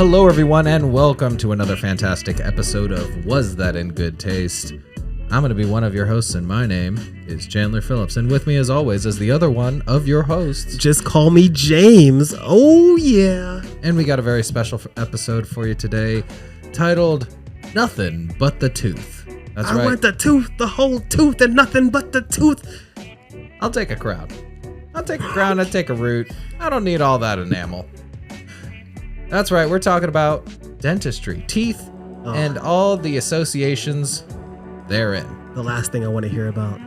Hello, everyone, and welcome to another fantastic episode of Was That in Good Taste? I'm going to be one of your hosts, and my name is Chandler Phillips. And with me, as always, is the other one of your hosts. Just call me James. Oh, yeah. And we got a very special episode for you today titled Nothin' But the Tooth. That's right. I want the tooth, the whole tooth, and nothing but the tooth. I'll take a crown. I'll take a crown. I'll take a root. I don't need all that enamel. That's right. We're talking about dentistry, teeth, and all the associations therein. The last thing I want to hear about.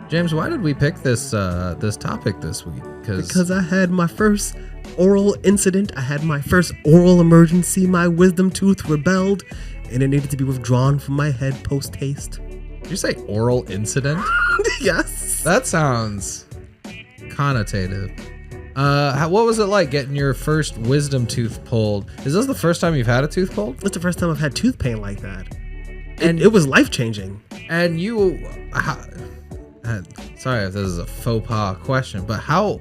James, why did we pick this topic this week? Because I had my first oral incident. I had my first oral emergency. My wisdom tooth rebelled, and it needed to be withdrawn from my head post-haste. Did you say oral incident? Yes. That sounds connotative. What was it like getting your first wisdom tooth pulled? Is this the first time you've had a tooth pulled? It's the first time I've had tooth pain like that. And it was life-changing. And you... sorry if this is a faux pas question, but how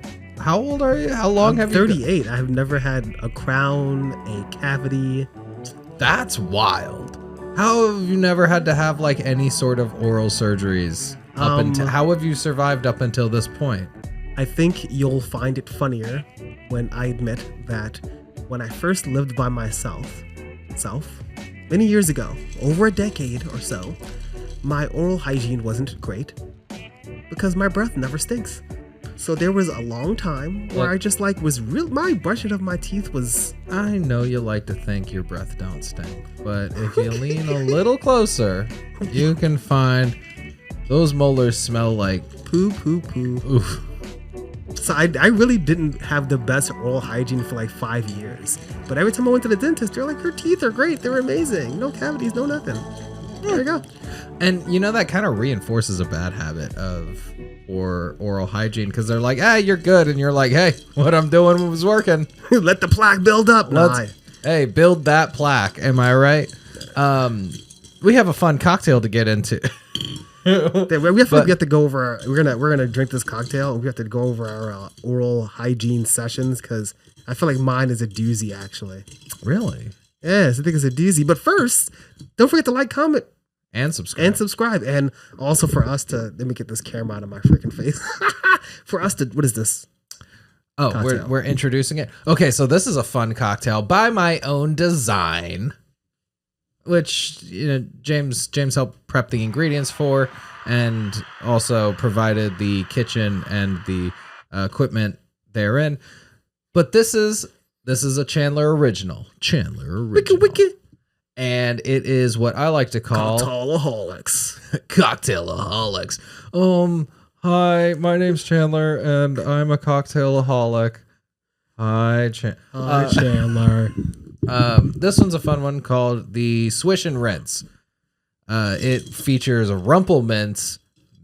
old are you? How long have you... 38. I've never had a crown, a cavity. That's wild. How have you never had to have like any sort of oral surgeries up until... How have you survived up until this point? I think you'll find it funnier when I admit that when I first lived by myself, many years ago, over a decade or so, my oral hygiene wasn't great because my breath never stinks. So there was a long time where I just was real. My brushing of my teeth was... I know you like to think your breath don't stink, but if you lean a little closer, you can find those molars smell like poo. Oof. So I really didn't have the best oral hygiene for like 5 years. But every time I went to the dentist, they're like, your teeth are great. They're amazing. No cavities, no nothing. There you go. And you know, that kind of reinforces a bad habit of oral hygiene because they're like, you're good. And you're like, hey, what I'm doing was working. Let the plaque build up. Hey, build that plaque. Am I right? We have a fun cocktail to get into. we have to go over. We're gonna drink this cocktail. And we have to go over our oral hygiene sessions because I feel like mine is a doozy. Actually, really? Yes, I think it's a doozy. But first, don't forget to like, comment, and subscribe, and also for us to let me get this camera out of my freaking face. For us to what is this? Oh, we're introducing it. Okay, so this is a fun cocktail by my own design, which James helped prep the ingredients for, and also provided the kitchen and the equipment therein. But this is a Chandler original. Wiki. And it is what I like to call Cocktailaholics. Hi, my name's Chandler, and I'm a cocktailaholic. Hi, Chandler. This one's a fun one called the Swish and Rinse. It features a Rumpelmint's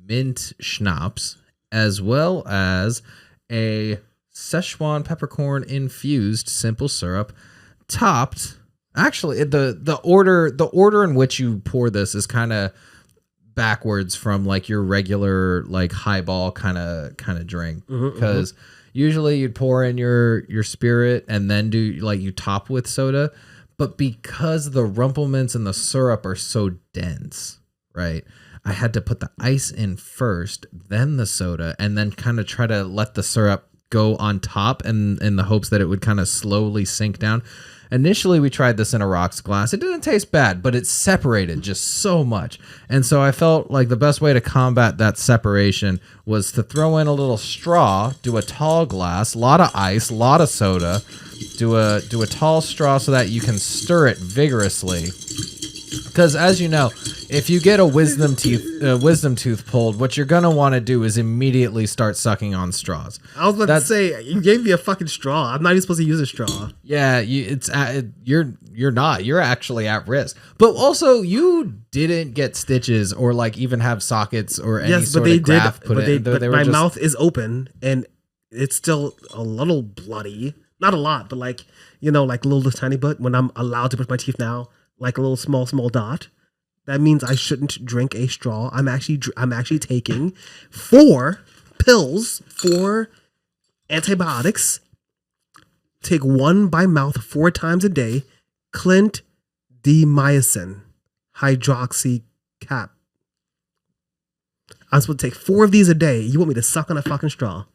mint schnapps, as well as a Szechuan peppercorn infused simple syrup, topped. Actually, the order in which you pour this is kind of backwards from like your regular like highball kind of drink, because usually you'd pour in your spirit and then do you top with soda, but because the Rumpelmints and the syrup are so dense, right? I had to put the ice in first, then the soda, and then kind of try to let the syrup go on top and in the hopes that it would kind of slowly sink down. Initially, we tried this in a rocks glass. It didn't taste bad, but it separated just so much. And so I felt like the best way to combat that separation was to throw in a little straw, do a tall glass, a lot of ice, a lot of soda, do a tall straw so that you can stir it vigorously. Because as you know, if you get a wisdom tooth pulled, what you're gonna want to do is immediately start sucking on straws. I was about to say, you gave me a fucking straw. I'm not even supposed to use a straw. Yeah, you're not. You're actually at risk. But also, you didn't get stitches or even have sockets or any sort of graft put in. But my mouth is open and it's still a little bloody. Not a lot, but like a little tiny bit. When I'm allowed to brush my teeth now, like a little small dot. That means I shouldn't drink a straw. I'm actually taking 4 pills, 4 antibiotics take one by mouth 4 times a day. Clindamycin hydroxycap. I'm supposed to take 4 of these a day. You want me to suck on a fucking straw?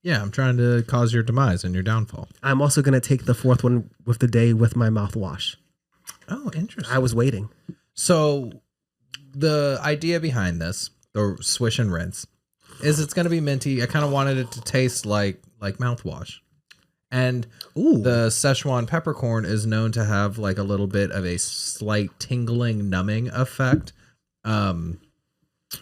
Yeah, I'm trying to cause your demise and your downfall. I'm also going to take the 4th one with the day with my mouthwash. Oh, interesting. I was waiting. So the idea behind this, the swish and rinse, is it's going to be minty. I kind of wanted it to taste like mouthwash. And the Szechuan peppercorn is known to have like a little bit of a slight tingling, numbing effect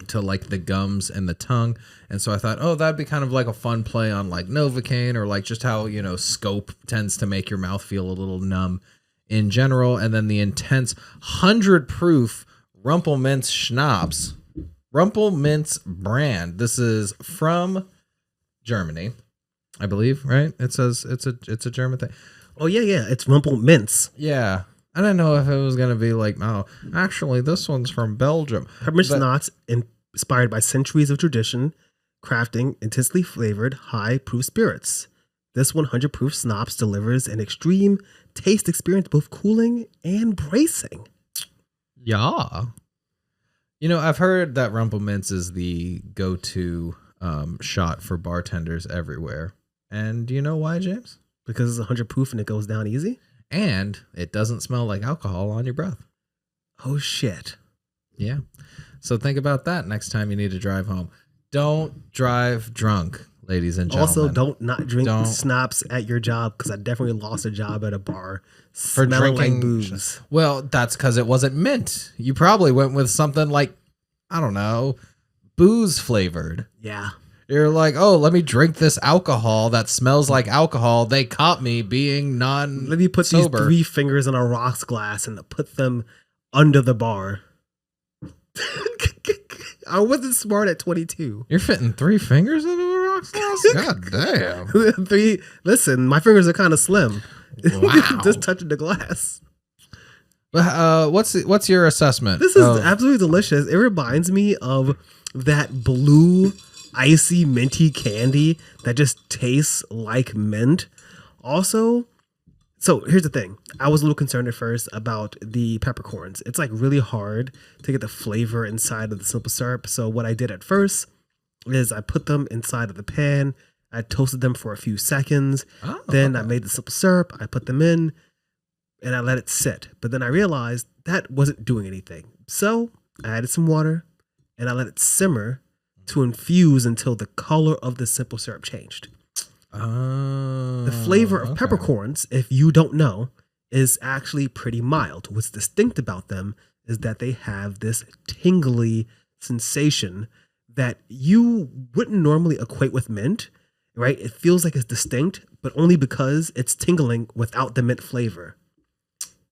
to like the gums and the tongue. And so I thought, oh, that'd be kind of like a fun play on like Novocaine, or like just how, you know, scope tends to make your mouth feel a little numb in general. And then the intense 100 proof Rumpelminz schnapps, Rumpelminz brand. This is from Germany, I believe, right? It says it's a German thing. Oh yeah, it's Rumpelminz. Yeah. I didn't know if it was going to be like, no, actually, this one's from Belgium. Peppermint schnapps inspired by centuries of tradition, crafting intensely flavored, high-proof spirits. This 100 proof schnapps delivers an extreme taste experience, both cooling and bracing. Yeah. You know, I've heard that Rumpelminz is the go-to shot for bartenders everywhere. And do you know why, James? Because it's 100 proof and it goes down easy? And it doesn't smell like alcohol on your breath. Oh, shit. Yeah. So think about that next time you need to drive home. Don't drive drunk, ladies and gentlemen. Also, don't not drink schnapps at your job, because I definitely lost a job at a bar for drinking like booze. Well, that's because it wasn't mint. You probably went with something like, I don't know, booze flavored. Yeah. You're like, oh, let me drink this alcohol that smells like alcohol. They caught me being non-sober. Let me put these 3 fingers in a rocks glass and put them under the bar. I wasn't smart at 22. You're fitting 3 fingers into a rocks glass? God damn. 3. Listen, my fingers are kind of slim. Wow. Just touching the glass. What's your assessment? This is absolutely delicious. It reminds me of that blue icy minty candy that just tastes like mint. Also, so here's the thing. I was a little concerned at first about the peppercorns. It's like really hard to get the flavor inside of the simple syrup. So what I did at first is I put them inside of the pan. I toasted them for a few seconds. Then I made the simple syrup. I put them in and I let it sit. But then I realized that wasn't doing anything. So I added some water and I let it simmer to infuse until the color of the simple syrup changed. The flavor of peppercorns, if you don't know, is actually pretty mild. What's distinct about them is that they have this tingly sensation that you wouldn't normally equate with mint, right? It feels like it's distinct, but only because it's tingling without the mint flavor.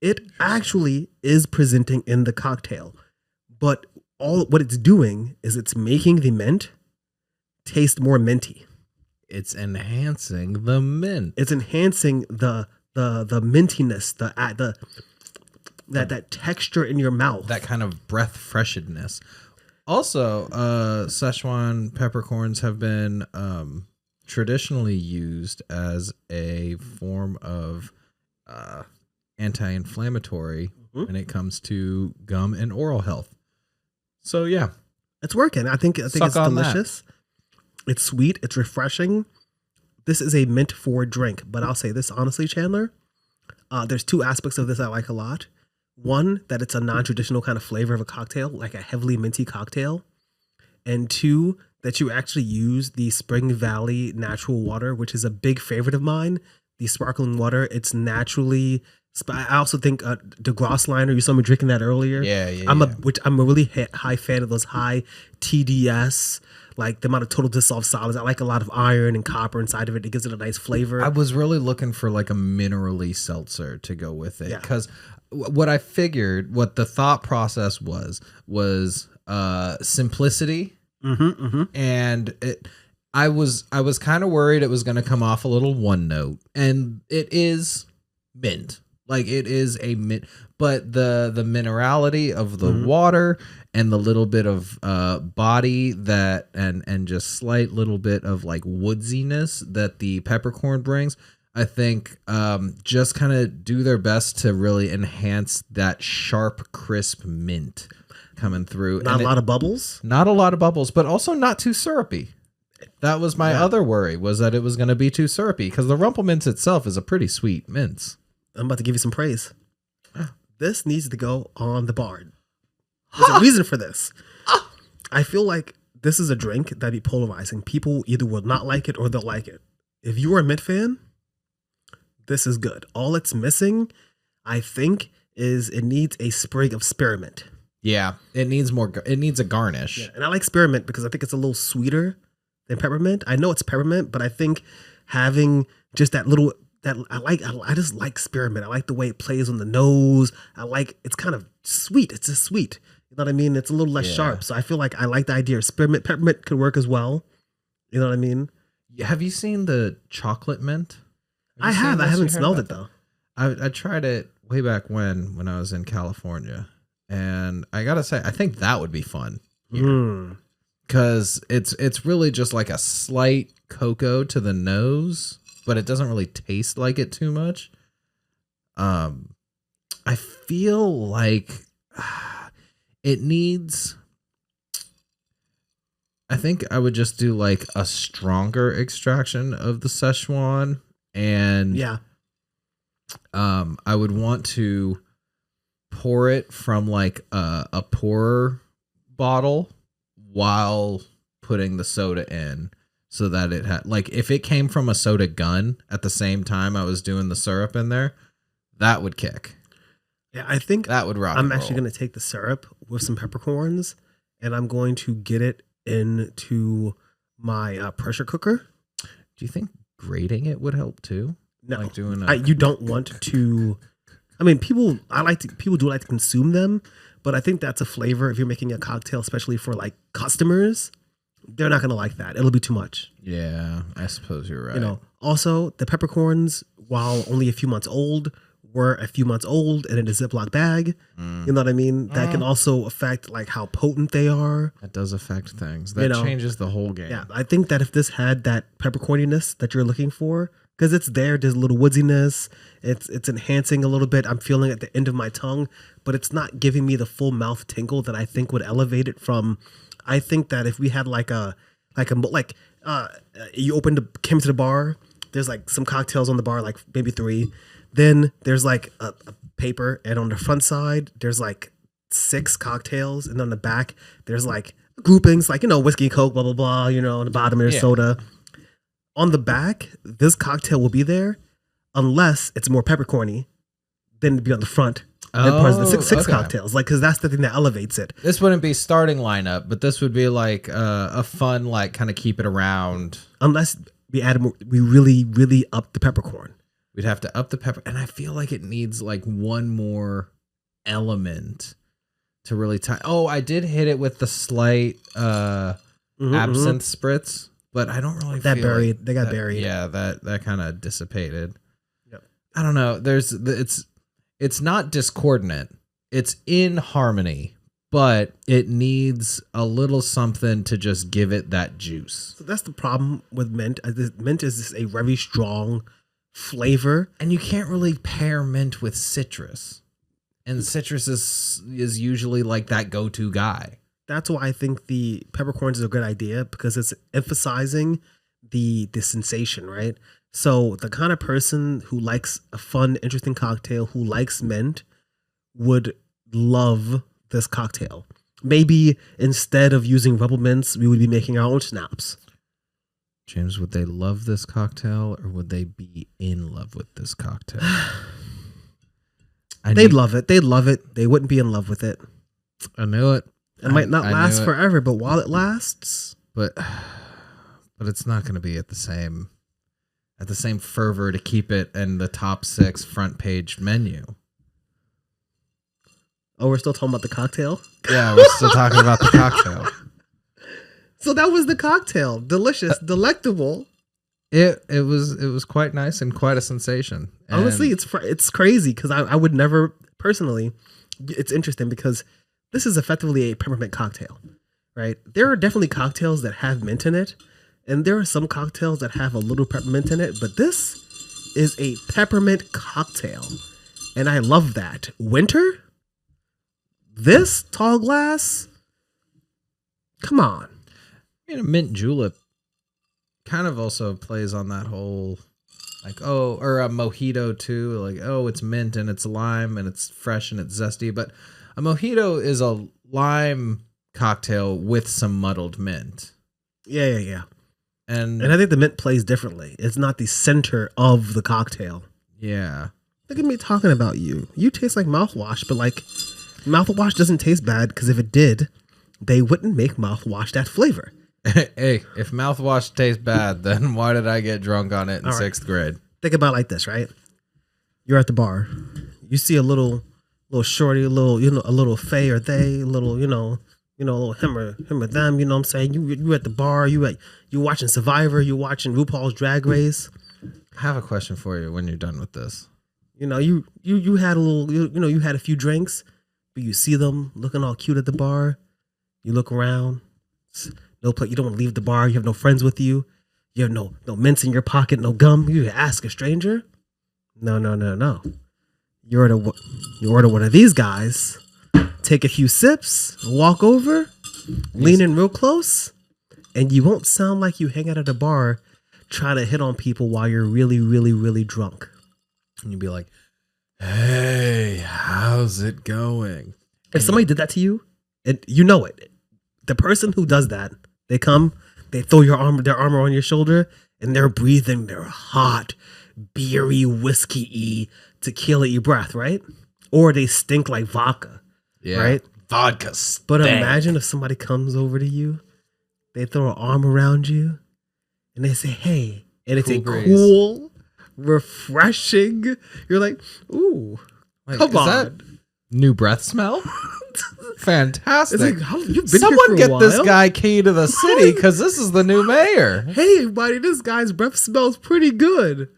It actually is presenting in the cocktail, but what it's doing is it's making the mint taste more minty. It's enhancing the mint. It's enhancing the mintiness, that texture in your mouth. That kind of breath freshness. Also, Szechuan peppercorns have been traditionally used as a form of anti-inflammatory when it comes to gum and oral health. So yeah, it's working. I think it's delicious. It's sweet. It's refreshing. This is a mint forward drink, but I'll say this honestly, Chandler. There's 2 aspects of this I like a lot. One, that it's a non-traditional kind of flavor of a cocktail, like a heavily minty cocktail. And 2, that you actually use the Spring Valley natural water, which is a big favorite of mine. The sparkling water. It's naturally. I also think the Grossliner, you saw me drinking that earlier. Yeah. I'm a really high fan of those high TDS, like the amount of total dissolved solids. I like a lot of iron and copper inside of it. It gives it a nice flavor. I was really looking for like a minerally seltzer to go with it. Because what I figured, what the thought process was simplicity. And I was kind of worried it was going to come off a little one note. And it is mint. Like it is a mint, but the minerality of the water and the little bit of body that and just slight little bit of like woodsiness that the peppercorn brings, I think just kind of do their best to really enhance that sharp, crisp mint coming through. Not a lot of bubbles. Not a lot of bubbles, but also not too syrupy. That was my other worry, was that it was going to be too syrupy, because the Rumple Minze itself is a pretty sweet mince. I'm about to give you some praise. This needs to go on the bar. There's a reason for this. I feel like this is a drink that'd be polarizing. People either will not like it or they'll like it. If you are a mint fan, this is good. All it's missing, I think, is it needs a sprig of spearmint. Yeah, it needs more. It needs a garnish. Yeah, and I like spearmint because I think it's a little sweeter than peppermint. I know it's peppermint, but I think having just that little I just like spearmint. I like the way it plays on the nose. It's kind of sweet. It's just sweet. You know what I mean? It's a little less sharp. So I feel like I like the idea of spearmint. Peppermint could work as well. You know what I mean? Have you seen the chocolate mint? I have. I haven't smelled it though. I tried it way back when I was in California, and I gotta say, I think that would be fun. Because it's really just like a slight cocoa to the nose, but it doesn't really taste like it too much. I feel like it needs. I think I would just do like a stronger extraction of the Szechuan, and I would want to pour it from like a pourer bottle while putting the soda in, so that it had, like, if it came from a soda gun at the same time I was doing the syrup in there, that would kick. Yeah, I think that would rock. I'm actually going to take the syrup with some peppercorns, and I'm going to get it into my pressure cooker. Do you think grating it would help too? No, like doing you don't want to. I mean, people do like to consume them, but I think that's a flavor. If you're making a cocktail, especially for like customers, they're not going to like that. It'll be too much. Yeah, I suppose you're right. You know, also the peppercorns, while only a few months old, were a few months old and in a Ziploc bag. You know what I mean? That can also affect like how potent they are. That does affect things. That changes the whole game. Yeah, I think that if this had that peppercorniness that you're looking for, because it's there's a little woodsiness, it's enhancing a little bit. I'm feeling at the end of my tongue, but it's not giving me the full mouth tingle that I think would elevate it from. I think that if we had you came to the bar, there's like some cocktails on the bar, like maybe 3. Then there's like a paper, and on the front side there's like 6 cocktails, and on the back there's like groupings, like, you know, whiskey, Coke, blah blah blah. You know, on the bottom there's soda. On the back, this cocktail will be there, unless it's more peppercorny than to be on the front. And part of the six cocktails, like, because that's the thing that elevates it. This wouldn't be starting lineup, but this would be like a fun, like, kind of keep it around. Unless we add more, we really up the peppercorn. We'd have to up the pepper, and I feel like it needs like one more element to really tie. Oh, I did hit it with the slight absinthe spritz, but I don't really that feel buried. Like they got that, buried. Yeah, that kind of dissipated. Yep. I don't know. It's not discordant. It's in harmony, but it needs a little something to just give it that juice. So that's the problem with mint. Mint is just a very strong flavor, and you can't really pair mint with citrus. And citrus is usually like that go-to guy. That's why I think the peppercorns is a good idea, because it's emphasizing the sensation, right? So the kind of person who likes a fun, interesting cocktail, who likes mint, would love this cocktail. Maybe instead of using Rumple Minze, we would be making our own schnapps. James, would they love this cocktail, or would they be in love with this cocktail? They'd love it. They'd love it. They wouldn't be in love with it. I knew it. It might not last forever, but while it lasts, but it's not going to be at the same fervor to keep it in the top 6 front page menu. Oh, we're still talking about the cocktail? Yeah, we're still talking about the cocktail. So that was the cocktail. Delicious, delectable. It was quite nice and quite a sensation. And honestly, it's crazy, because I would never personally. It's interesting because this is effectively a peppermint cocktail, right? There are definitely cocktails that have mint in it, and there are some cocktails that have a little peppermint in it. But this is a peppermint cocktail. And I love that. Winter? This tall glass? Come on. I mean, a mint julep kind of also plays on that whole, like, oh, or a mojito too. Like, oh, it's mint and it's lime and it's fresh and it's zesty. But a mojito is a lime cocktail with some muddled mint. Yeah. And I think the mint plays differently. It's not the center of the cocktail. yeah. Look at me talking about you. You taste like mouthwash, but like mouthwash doesn't taste bad because if it did, they wouldn't make mouthwash that flavor. Hey, if mouthwash tastes bad, then why did I get drunk on it in sixth grade? Think about it like this, right? You're at the bar. You see a little shorty, a little fae or they, a little, a little him or them, you know what I'm saying? You at the bar, you watching Survivor, you watching RuPaul's Drag Race. I have a question for you when you're done with this. You know, you had a little, you had a few drinks, but you see them looking all cute at the bar. You look around. No play. You don't want to leave the bar. You have no friends with you. You have no mints in your pocket, no gum. You ask a stranger. No. You order one of these guys. Take a few sips. Walk over. Lean in real close, and you won't sound like you hang out at a bar trying to hit on people while you're really, really, really drunk. And you'd be like, hey, how's it going? If somebody did that to you, and you know it, the person who does that, they come, they throw their armor on your shoulder, and they're breathing their hot, beery, whiskey-y, tequila-y breath, right? Or they stink like vodka, right? Vodka stink. But imagine if somebody comes over to you, they throw an arm around you, and they say, hey, and it's cool a cool, refreshing. You're like, ooh, come on. That new breath smell? Fantastic. It's like, you've been Someone here for get a while. this guy key to the city because this is the new mayor. Hey, buddy, this guy's breath smells pretty good.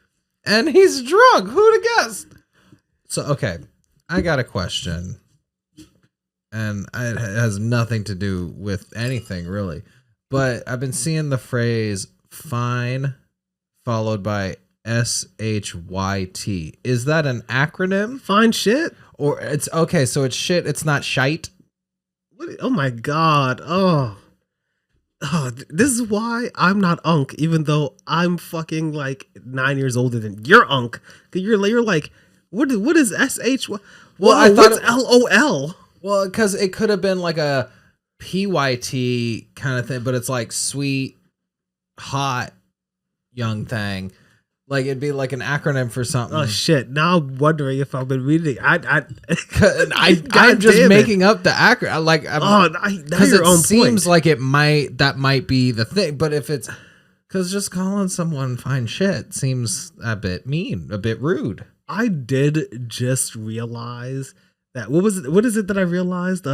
And he's drunk. Who'd have guessed? So, okay, I got a question. And it has nothing to do with anything, really. But I've been seeing the phrase fine followed by SHYT. Is that an acronym? Fine shit. Or it's okay, so it's shit, it's not shite. Oh my god. Oh, this is why I'm not Unk, even though I'm fucking like 9 years older than you're Unk. You're like, what is SH? Well, I thought what's LOL? Well, because it could have been like a PYT kind of thing, but it's like sweet, hot, young thing. Like it'd be like an acronym for something. Oh shit! Now I'm wondering if I've been reading. I'm just making up the acronym. Like, because it seems like that might be the thing. But if it's because just calling someone fine shit seems a bit mean, a bit rude. I did just realize that. What is it that I realized?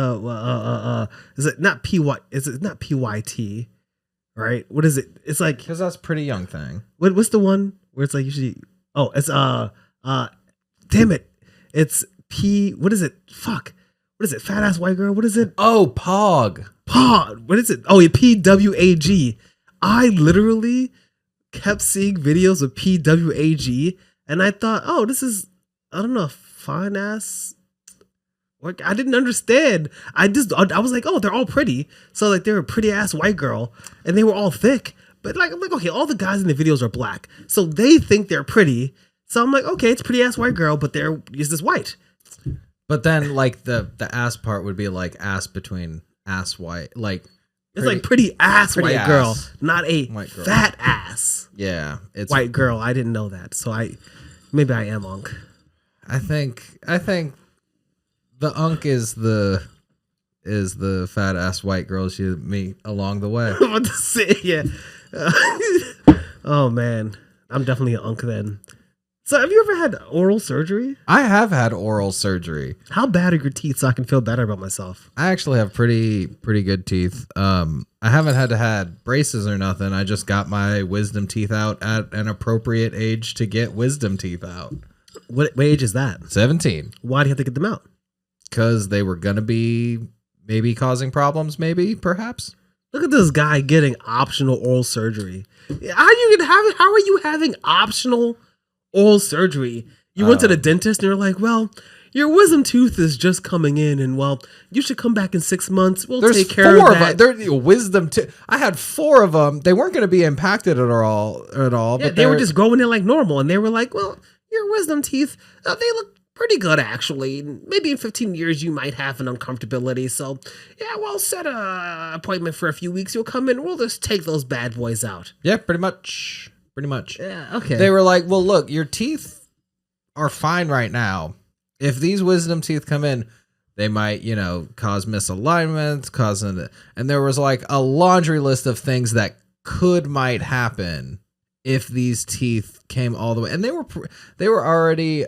Is it not PY? Is it not PYT? Right? What is it? It's like because that's a pretty young thing. What's the one where it's like usually? Oh, it's damn it! It's P. What is it? Fuck. What is it? Fat ass white girl. What is it? Oh, Pog. What is it? Oh, yeah, PWAG. I literally kept seeing videos of PWAG, and I thought, oh, this is I don't know, fine ass. Like, I didn't understand. I was like, oh, they're all pretty. So like they're a pretty ass white girl, and they were all thick. But like I'm like, okay, all the guys in the videos are black, so they think they're pretty. So I'm like, okay, it's pretty ass white girl, but is this white? But then like the ass part would be like ass between ass white, like it's like pretty ass white girl, not a white girl. Fat ass. Yeah, it's white girl. I didn't know that, so maybe I am Unk. I think the Unk is the fat ass white girls you meet along the way. I'm about to say, yeah. Oh man, I'm definitely an Unk then. So have you ever had oral surgery? I have had oral surgery. How bad are your teeth so I can feel better about myself? I actually have pretty good teeth. I haven't had braces or nothing. I just got my wisdom teeth out at an appropriate age to get wisdom teeth out. What age is that? 17. Why do you have to get them out? Because they were going to be maybe causing problems, perhaps. Look at this guy getting optional oral surgery. How are you having optional old surgery. You went to the dentist and you're like, well, your wisdom tooth is just coming in, and well, you should come back in 6 months. We'll take care of that. There's wisdom tooth. I had 4 of them. They weren't going to be impacted at all. Yeah, but they were just growing in like normal, and they were like, well, your wisdom teeth, they look pretty good actually. Maybe in 15 years you might have an uncomfortability. So yeah, we'll set a appointment for a few weeks. You'll come in. We'll just take those bad boys out. Yeah, pretty much. Pretty much. Yeah. Okay. They were like, well, look, your teeth are fine right now. If these wisdom teeth come in, they might, cause misalignments, and there was like a laundry list of things that might happen if these teeth came all the way. And they were already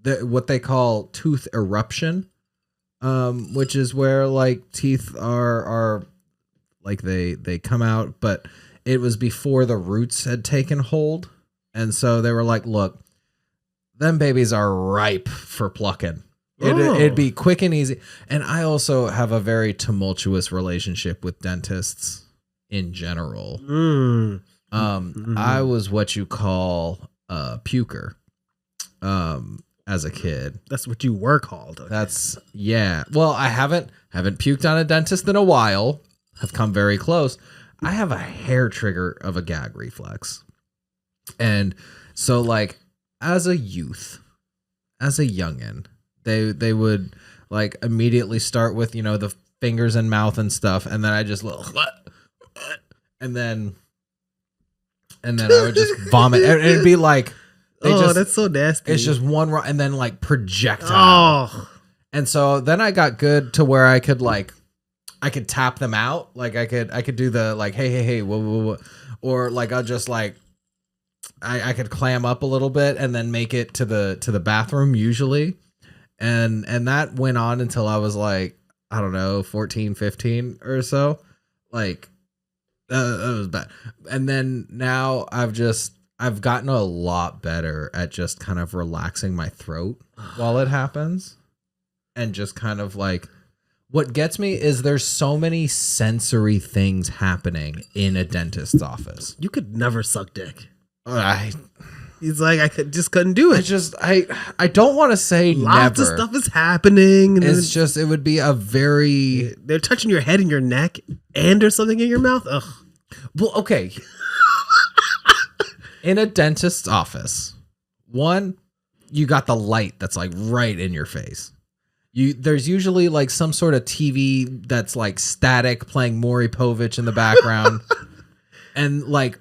what they call tooth eruption, which is where like teeth are like they come out, but it was before the roots had taken hold, and so they were like, look. Them babies are ripe for plucking. It'd be quick and easy. And I also have a very tumultuous relationship with dentists in general. I was what you call a puker as a kid. That's what you were called. Okay. Well, I haven't puked on a dentist in a while. Have come very close. I have a hair trigger of a gag reflex. And so like, as a youth, as a youngin', they would like immediately start with, the fingers and mouth and stuff. And then I just and then I would just vomit. And it'd be like, that's so nasty. It's just one, and then like projectile. Oh. And so then I got good to where I could tap them out. Like I could do the like, hey, whoa, whoa, whoa. Or like, I'll just like, I could clam up a little bit and then make it to the bathroom usually. And that went on until I was like, I don't know, 14, 15 or so. Like, that was bad. And then now I've gotten a lot better at just kind of relaxing my throat while it happens. And just kind of like, what gets me is there's so many sensory things happening in a dentist's office. You could never suck dick. He's like, just couldn't do it. I don't want to say lots never. of stuff is happening. And it's just, it would be a very... They're touching your head and your neck and there's something in your mouth. Ugh. Well, okay. In a dentist's office, one, you got the light that's like right in your face. There's usually like some sort of TV that's like static playing Maury Povich in the background. And like,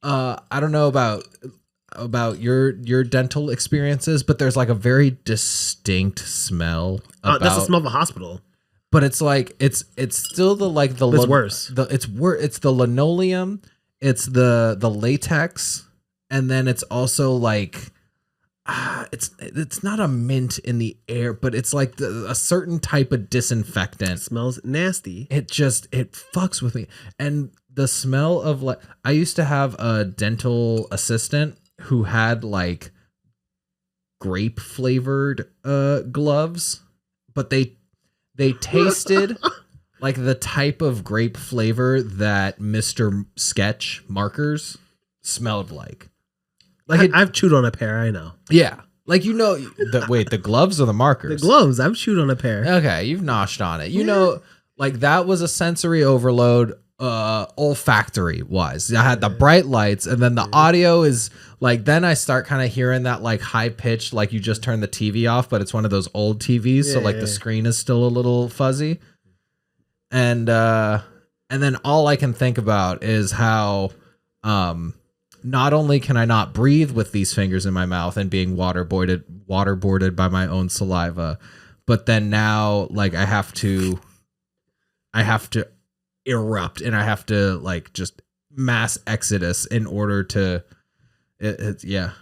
I don't know about your dental experiences, but there's like a very distinct smell. That's the smell of a hospital. But it's like it's still it's worse. It's the linoleum, it's the latex, and then it's also like it's not a mint in the air, but it's like a certain type of disinfectant. It smells nasty. It fucks with me. And the smell of like, I used to have a dental assistant who had like grape flavored gloves, but they tasted like the type of grape flavor that Mr. Sketch markers smelled like. I've chewed on a pair, I know. Yeah. Like, the gloves or the markers? The gloves. I've chewed on a pair. Okay, you've noshed on it. Like that was a sensory overload, olfactory wise. I had the bright lights, and then the audio is like, then I start kind of hearing that like high pitch, like you just turned the TV off, but it's one of those old TVs. So like the screen is still a little fuzzy. And then all I can think about is how, not only can I not breathe with these fingers in my mouth and being waterboarded by my own saliva, but then now like I have to erupt and I have to like just mass exodus in order to yeah.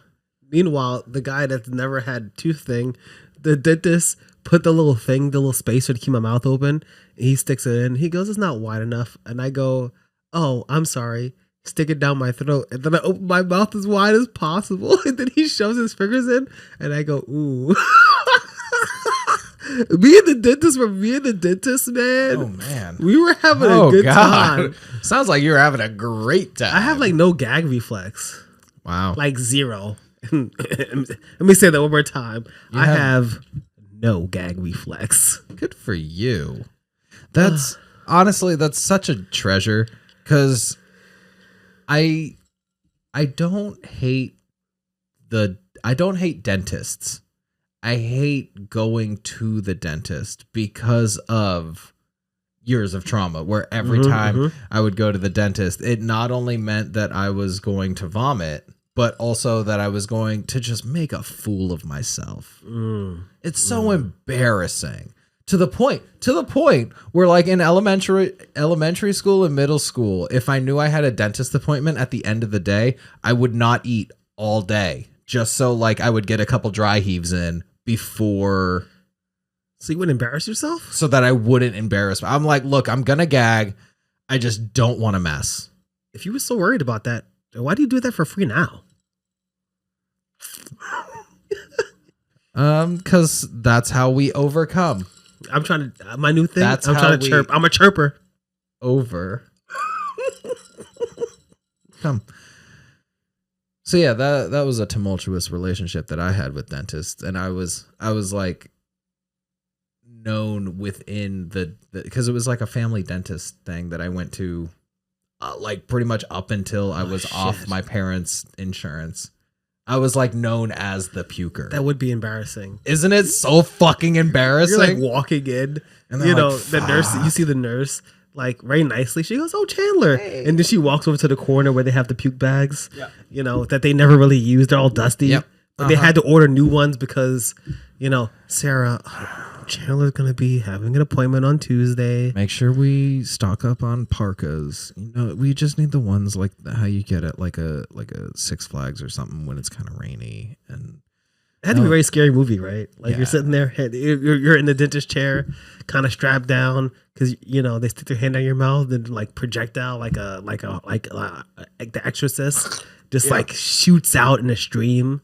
Meanwhile, the guy that's never had tooth thing, the dentist put the little spacer to keep my mouth open, and he sticks it in. He goes, it's not wide enough. And I go, oh, I'm sorry. Stick it down my throat, and then I open my mouth as wide as possible, and then he shoves his fingers in, and I go, ooh. Me and the dentist, man. Oh man, we were having a good time. Sounds like you were having a great time. I have like no gag reflex. Wow, like zero. Let me say that one more time. You I have no gag reflex. Good for you. That's honestly, that's such a treasure because I don't hate dentists. I hate going to the dentist because of years of trauma where every time I would go to the dentist, it not only meant that I was going to vomit, but also that I was going to just make a fool of myself. It's so embarrassing to the point where, like, in elementary school and middle school, if I knew I had a dentist appointment at the end of the day, I would not eat all day just so, like, I would get a couple dry heaves in before. So you wouldn't embarrass yourself? So that I wouldn't embarrass. I'm like, look, I'm gonna gag. I just don't want to mess. If you were so worried about that, why do you do that for free now? Because that's how we overcome. I'm trying to, my new thing. That's I'm how trying to chirp. I'm a chirper. Come. So yeah, that was a tumultuous relationship that I had with dentists, and I was like known within the because it was like a family dentist thing that I went to, like pretty much up until I was off my parents' insurance. I was like known as the puker. That would be embarrassing. Isn't it so fucking embarrassing? You're like walking in, and you know, the nurse, you see the nurse like very nicely. She goes, "Oh, Chandler." Hey. And then she walks over to the corner where they have the puke bags, you know, that they never really use. They're all dusty. Yep. But they had to order new ones because, you know, Sarah, Chandler's going to be having an appointment on Tuesday. Make sure we stock up on parkas. You know, we just need the ones like how you get at like a Six Flags or something when it's kind of rainy. And it had to be a very scary movie, right? Like you're sitting there, you're in the dentist chair, kind of strapped down because, you know, they stick their hand on your mouth and like projectile like The Exorcist just like shoots out in a stream.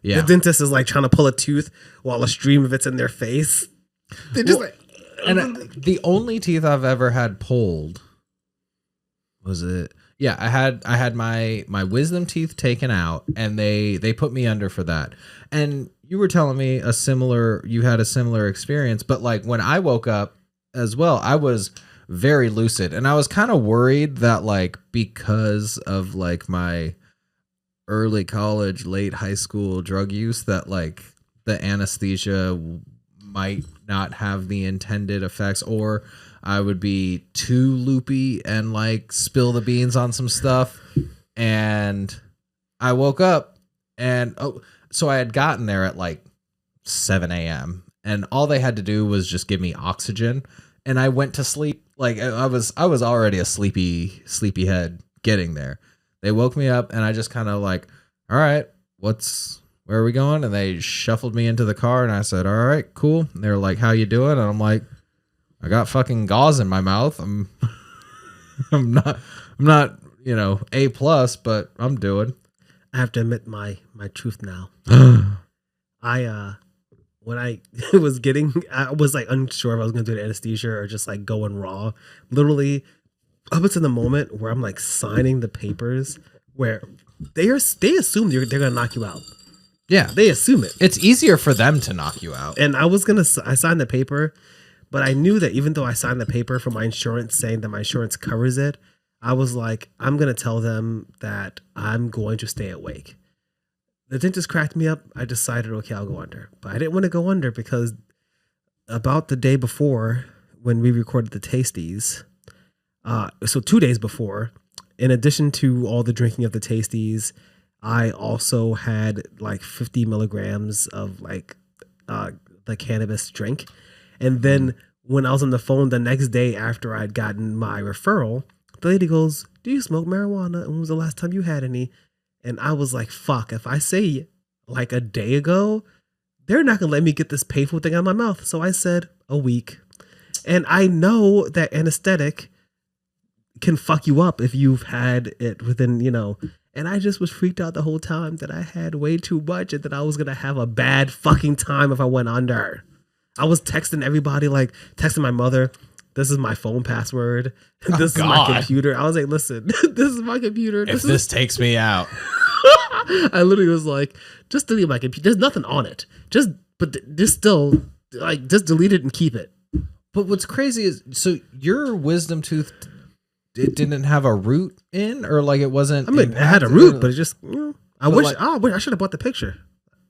Yeah. The dentist is like trying to pull a tooth while a stream of it's in their face. They're just and the only teeth I've ever had pulled was it. Yeah, I had my wisdom teeth taken out, and they put me under for that. And you were telling me you had a similar experience, but like when I woke up as well, I was very lucid, and I was kind of worried that like because of like my early college, late high school drug use, that like the anesthesia might not have the intended effects, or I would be too loopy and like spill the beans on some stuff. And I woke up and so I had gotten there at like 7 a.m. and all they had to do was just give me oxygen, and I went to sleep. Like I was already a sleepy head getting there. They woke me up, and I just kind of like, all right, where are we going? And they shuffled me into the car, and I said, all right, cool. And they were like, how you doing? And I'm like, I got fucking gauze in my mouth. I'm not, you know, A+, but I'm doing. I have to admit my truth now. When I was like unsure if I was going to do the anesthesia or just like going raw. Literally, up until the moment where I'm like signing the papers, where they assume they're going to knock you out. Yeah, they assume it. It's easier for them to knock you out. And I signed the paper, but I knew that even though I signed the paper for my insurance saying that my insurance covers it, I was like, I'm going to tell them that I'm going to stay awake. The dentist cracked me up. I decided, okay, I'll go under. But I didn't want to go under because about the day before when we recorded the Tasties, so 2 days before, in addition to all the drinking of the Tasties, I also had like 50 milligrams of like the cannabis drink. And then when I was on the phone the next day after I'd gotten my referral, the lady goes, do you smoke marijuana? And when was the last time you had any? And I was like, fuck, if I say like a day ago, they're not going to let me get this painful thing out of my mouth. So I said a week. And I know that anesthetic can fuck you up if you've had it within, you know. And I just was freaked out the whole time that I had way too much and that I was going to have a bad fucking time if I went under. I was texting everybody, like texting my mother, this is my phone password. This is my computer. I was like, listen, this is my computer. If this takes me out. I literally was like, just delete my computer. There's nothing on it. Just still like just delete it and keep it. But what's crazy is, so your wisdom tooth, it didn't have a root in, or like it wasn't. I mean, it had a root, but it just. I wish. Wait, I should have bought the picture.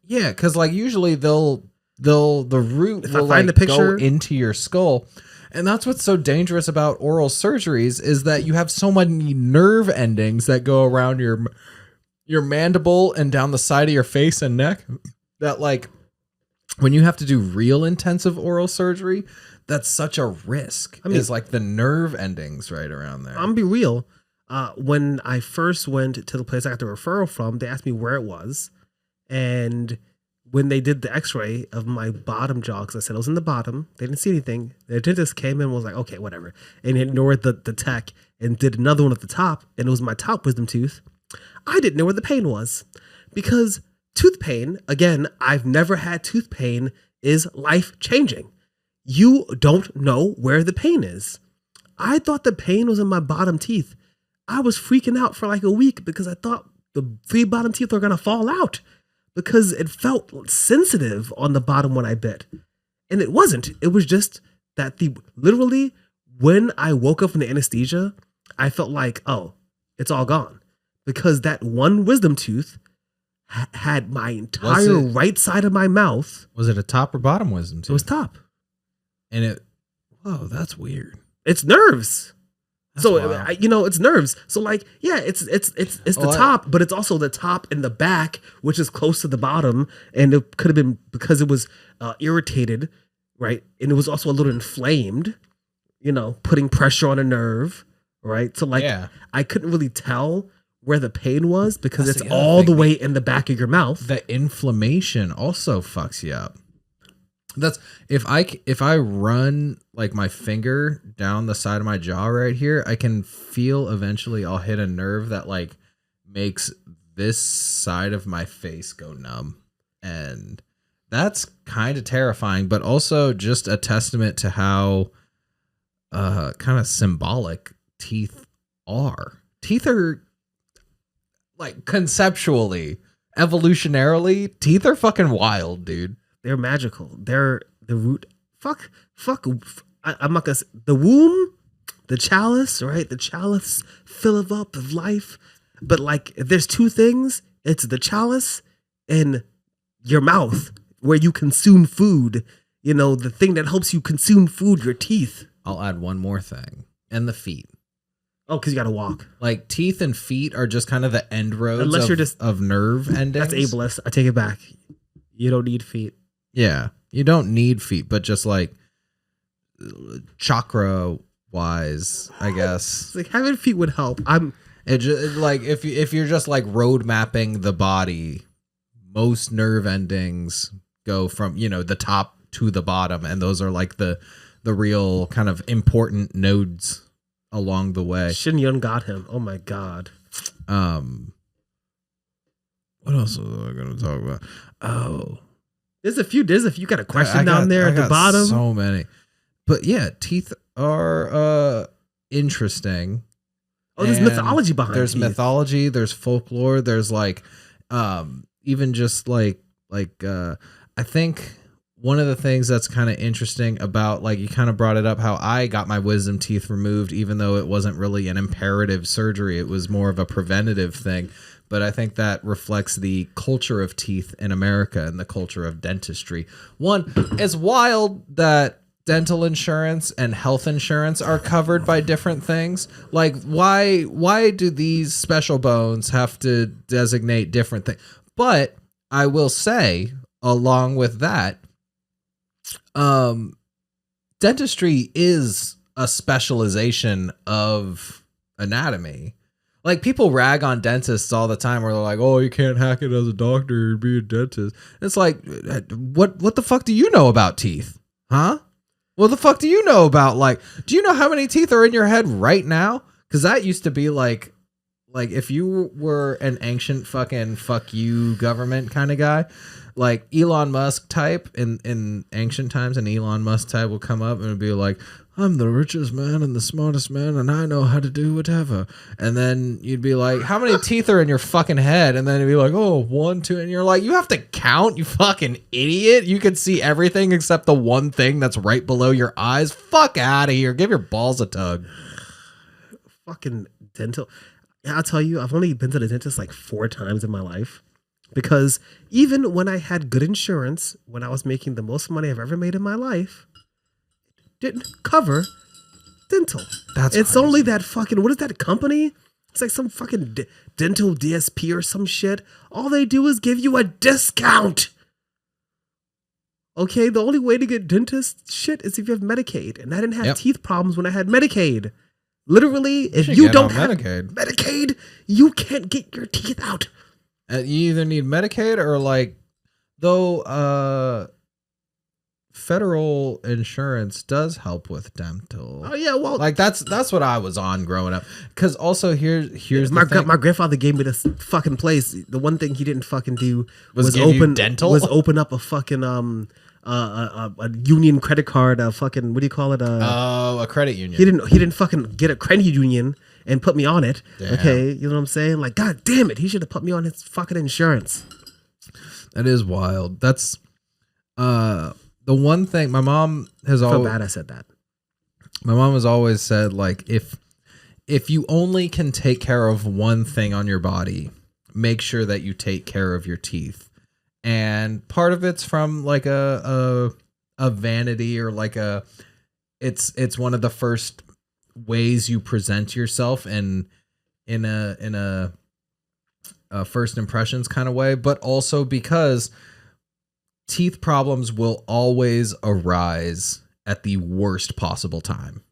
Yeah, because like usually the root If will I find like the picture, go into your skull. And that's what's so dangerous about oral surgeries, is that you have so many nerve endings that go around your mandible and down the side of your face and neck, that like when you have to do real intensive oral surgery, that's such a risk. I mean, is like the nerve endings right around there. I'm gonna be real. When I first went to the place I got the referral from, they asked me where it was, and when they did the x-ray of my bottom jaw, because I said it was in the bottom, they didn't see anything. The dentist came in and was like, okay, whatever. And ignored the tech and did another one at the top. And it was my top wisdom tooth. I didn't know where the pain was, because tooth pain, again, I've never had tooth pain, is life-changing. You don't know where the pain is. I thought the pain was in my bottom teeth. I was freaking out for like a week because I thought the 3 bottom teeth were going to fall out, because it felt sensitive on the bottom when I bit. And it wasn't. It was just that literally when I woke up from the anesthesia, I felt like, oh, it's all gone. Because that one wisdom tooth had my entire right side of my mouth. Was it a top or bottom wisdom tooth? It was top. And whoa, that's weird. It's nerves. That's so wild. it's nerves. So like, yeah, it's the top, but it's also the top and the back, which is close to the bottom, and it could have been because it was irritated, right? And it was also a little inflamed, putting pressure on a nerve, right? So like, I couldn't really tell where the pain was because it's all the way in the back of your mouth. The inflammation also fucks you up. That's if I run like my finger down the side of my jaw right here, I can feel eventually I'll hit a nerve that like makes this side of my face go numb. And that's kind of terrifying, but also just a testament to how kind of symbolic teeth are. Teeth are like conceptually, evolutionarily, teeth are fucking wild, dude. They're magical. They're the root. Fuck. I'm not gonna say the womb, the chalice, right? The chalice fill up of life. But like, if there's 2 things, it's the chalice and your mouth, where you consume food. The thing that helps you consume food, your teeth. I'll add one more thing, and the feet. Oh, because you got to walk. Like teeth and feet are just kind of the end roads. Unless you're just of nerve endings. That's ableist. I take it back. You don't need feet. Yeah, you don't need feet, but just like chakra wise, I guess. It's like having feet would help. Like if you're just like road mapping the body, most nerve endings go from the top to the bottom, and those are like the real kind of important nodes along the way. Shin Yun got him. Oh my god. What else was I going to talk about? Oh. There's a few got a question down there at the bottom. So many. But yeah, teeth are interesting. Oh, there's mythology behind There's teeth. mythology, there's folklore, there's like even just like I think one of the things that's kind of interesting about, like, you kind of brought it up, how I got my wisdom teeth removed, even though it wasn't really an imperative surgery. It was more of a preventative thing. But I think that reflects the culture of teeth in America and the culture of dentistry. One, it's wild that dental insurance and health insurance are covered by different things. Like, why do these special bones have to designate different things? But I will say, along with that, dentistry is a specialization of anatomy. Like, people rag on dentists all the time where they're like, oh, you can't hack it as a doctor and be a dentist. It's like, what the fuck do you know about teeth? Huh? What the fuck do you know about, like, do you know how many teeth are in your head right now? Because that used to be like if you were an ancient fucking fuck you government kind of guy, like Elon Musk type in ancient times, and Elon Musk type will come up and be like, I'm the richest man and the smartest man, and I know how to do whatever. And then you'd be like, how many teeth are in your fucking head? And then it'd be like, oh, 1, 2. And you're like, you have to count, you fucking idiot. You can see everything except the one thing that's right below your eyes. Fuck out of here. Give your balls a tug. Fucking dental. Yeah, I'll tell you, I've only been to the dentist like 4 times in my life. Because even when I had good insurance, when I was making the most money I've ever made in my life, didn't cover dental. It's crazy. only that fucking, what is that company? It's like some fucking dental DSP or some shit. All they do is give you a discount. Okay, the only way to get dentist shit is if you have Medicaid. And I didn't have teeth problems when I had Medicaid. Literally, if you don't have Medicaid, you can't get your teeth out. You either need Medicaid or like, though, federal insurance does help with dental. Oh yeah, well, like that's what I was on growing up. Because also here's my the thing. my grandfather gave me this fucking place. The one thing he didn't fucking do was open up a fucking a union credit card. A fucking, what do you call it? A credit union. He didn't fucking get a credit union and put me on it. Damn. Okay, you know what I'm saying? Like, god damn it, he should have put me on his fucking insurance. That is wild. That's the one thing my mom has always. I feel bad I said that. My mom has always said, like, if you only can take care of one thing on your body, make sure that you take care of your teeth. And part of it's from like a vanity, or like it's one of the first ways you present yourself, and in a first impressions kind of way, but also because teeth problems will always arise at the worst possible time.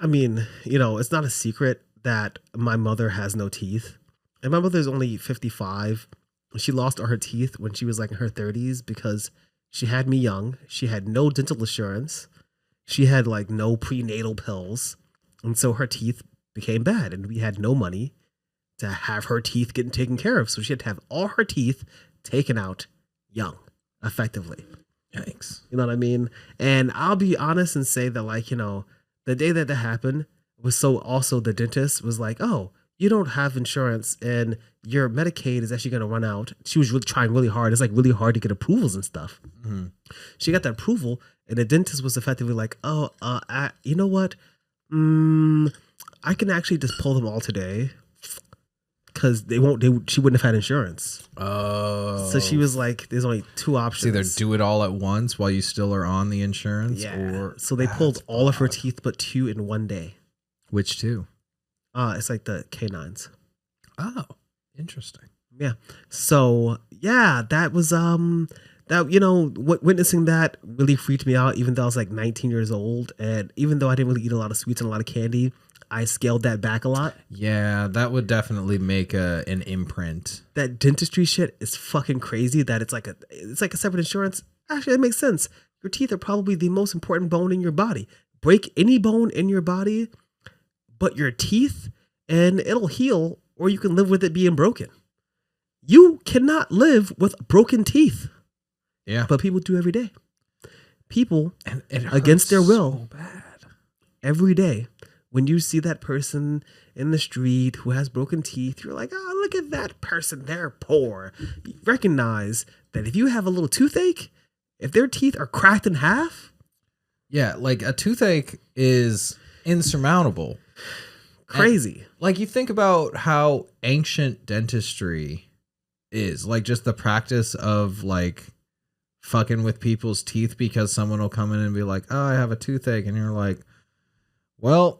I mean, you know, it's not a secret that my mother has no teeth. And my mother's only 55. She lost all her teeth when she was like in her 30s because she had me young. She had no dental insurance. She had like no prenatal pills. And so her teeth became bad, and we had no money to have her teeth getting taken care of. So she had to have all her teeth taken out young, effectively. Yikes. You know what I mean? And I'll be honest and say that, like, you know, the day that happened was so also the dentist was like, oh, you don't have insurance and your Medicaid is actually going to run out. She was really trying really hard. It's like really hard to get approvals and stuff. Mm-hmm. She got the approval, and the dentist was effectively like, oh, you know what? I can actually just pull them all today. Because she wouldn't have had insurance. Oh. So she was like, there's only 2 options. It's either do it all at once while you still are on the insurance. Yeah. Or so they pulled all of her teeth but 2 in one day. Which 2? It's like the canines. Oh, interesting. Yeah. So yeah, that was that, you know, witnessing that really freaked me out, even though I was like 19 years old. And even though I didn't really eat a lot of sweets and a lot of candy, I scaled that back a lot. Yeah, that would definitely make an imprint. That dentistry shit is fucking crazy. That it's like a separate insurance. Actually, it makes sense. Your teeth are probably the most important bone in your body. Break any bone in your body, but your teeth, and it'll heal, or you can live with it being broken. You cannot live with broken teeth. Yeah, but people do every day. People, and against their will, so bad. Every day. When you see that person in the street who has broken teeth, you're like, oh, look at that person. They're poor. You recognize that if you have a little toothache, if their teeth are cracked in half. Yeah, like a toothache is insurmountable. Crazy. And, like, you think about how ancient dentistry is. Like, just the practice of, like, fucking with people's teeth because someone will come in and be like, oh, I have a toothache. And you're like, well,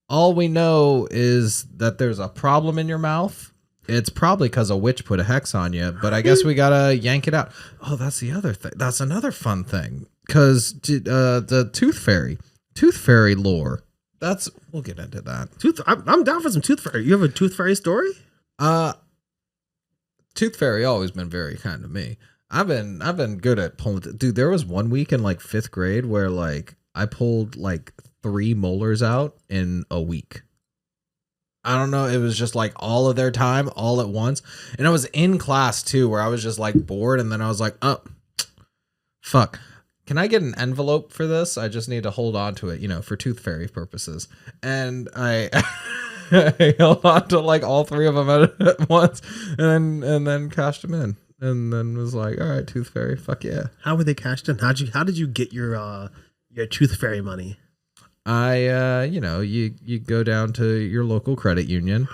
all we know is that there's a problem in your mouth. It's probably because a witch put a hex on you, but I guess we gotta yank it out. Oh, that's the other thing. That's another fun thing. Because the tooth fairy lore. We'll get into that. I'm down for some tooth fairy. You have a tooth fairy story? Tooth fairy always been very kind to me. I've been good at pulling. Dude, there was one week in like 5th grade where like I pulled like 3 molars out in a week. I don't know. It was just like all of their time all at once. And I was in class too, where I was just like bored. And then I was like, oh, fuck. can I get an envelope for this? I just need to hold on to it, for tooth fairy purposes. And I, I held on to like all three of them at once, and then cashed them in, and then was like, all right, tooth fairy, fuck yeah. How were they cashed in? How did you get your tooth fairy money? You go down to your local credit union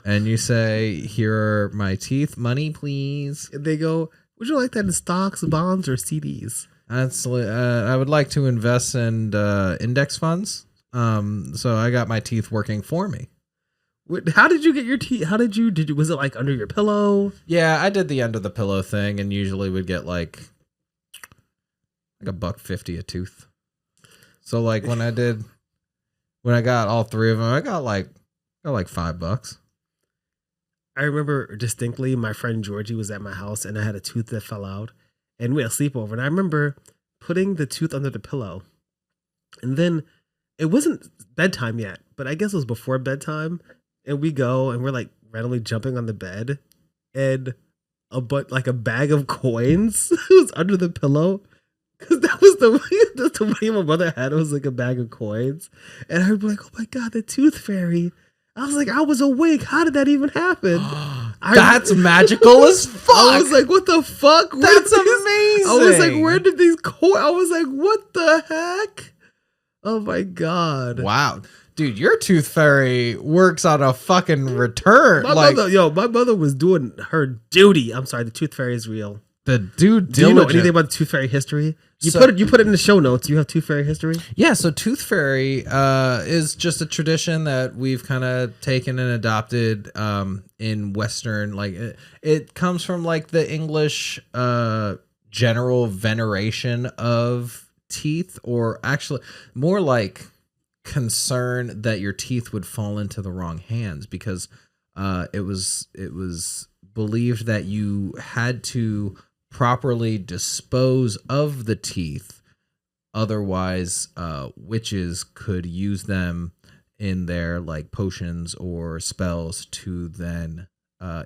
and you say, here are my teeth, money, please. And they go, would you like that in stocks, bonds, or CDs? I would like to invest in index funds. So I got my teeth working for me. How did you get your teeth? Was it like under your pillow? Yeah, I did the under the pillow thing, and usually would get like $1.50 a tooth. So like when I got all three of them, I got like $5. I remember distinctly my friend Georgie was at my house and I had a tooth that fell out and we had a sleepover. And I remember putting the tooth under the pillow. And then it wasn't bedtime yet, but I guess it was before bedtime. And we go and we're like randomly jumping on the bed and a bag of coins was under the pillow. Because that's the money my mother had. It was like a bag of coins. And I would be like, oh my God, the tooth fairy. I was like, I was awake. How did that even happen? That's magical as fuck. I was like, what the fuck? That's amazing. I was like, where did these coins? I was like, what the heck? Oh my God. Wow. Dude, your tooth fairy works on a fucking return. My mother was doing her duty. I'm sorry, the tooth fairy is real. The due diligence. Do you know anything about the tooth fairy history? You put it in the show notes. You have tooth fairy history? Yeah, so tooth fairy is just a tradition that we've kind of taken and adopted in Western. Like it comes from like the English general veneration of teeth, or actually more like concern that your teeth would fall into the wrong hands, because it was believed that you had to properly dispose of the teeth, otherwise witches could use them in their like potions or spells to then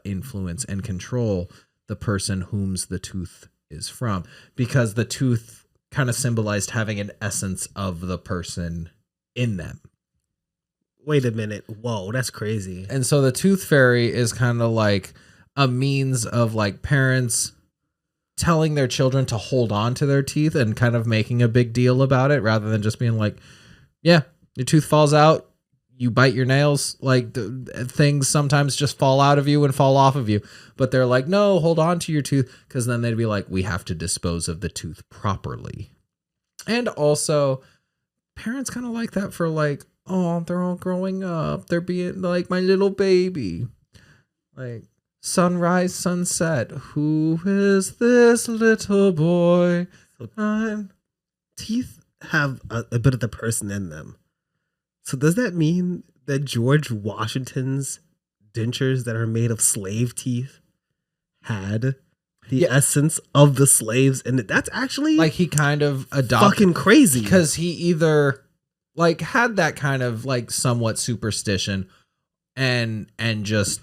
influence and control the person whom's the tooth is from, because the tooth kind of symbolized having an essence of the person in them. Wait a minute. Whoa, that's crazy. And so the tooth fairy is kind of like a means of like parents telling their children to hold on to their teeth and kind of making a big deal about it, rather than just being like, yeah, your tooth falls out, you bite your nails, like things sometimes just fall out of you and fall off of you. But they're like, no, hold on to your tooth, because then they'd be like, we have to dispose of the tooth properly. And also parents kind of like that for like, oh, they're all growing up, they're being like my little baby, like sunrise, sunset. Who is this little boy? Teeth have a bit of the person in them. So does that mean that George Washington's dentures that are made of slave teeth had the essence of the slaves? And that's actually like he kind of adopted, fucking crazy, because he either like had that kind of like somewhat superstition and just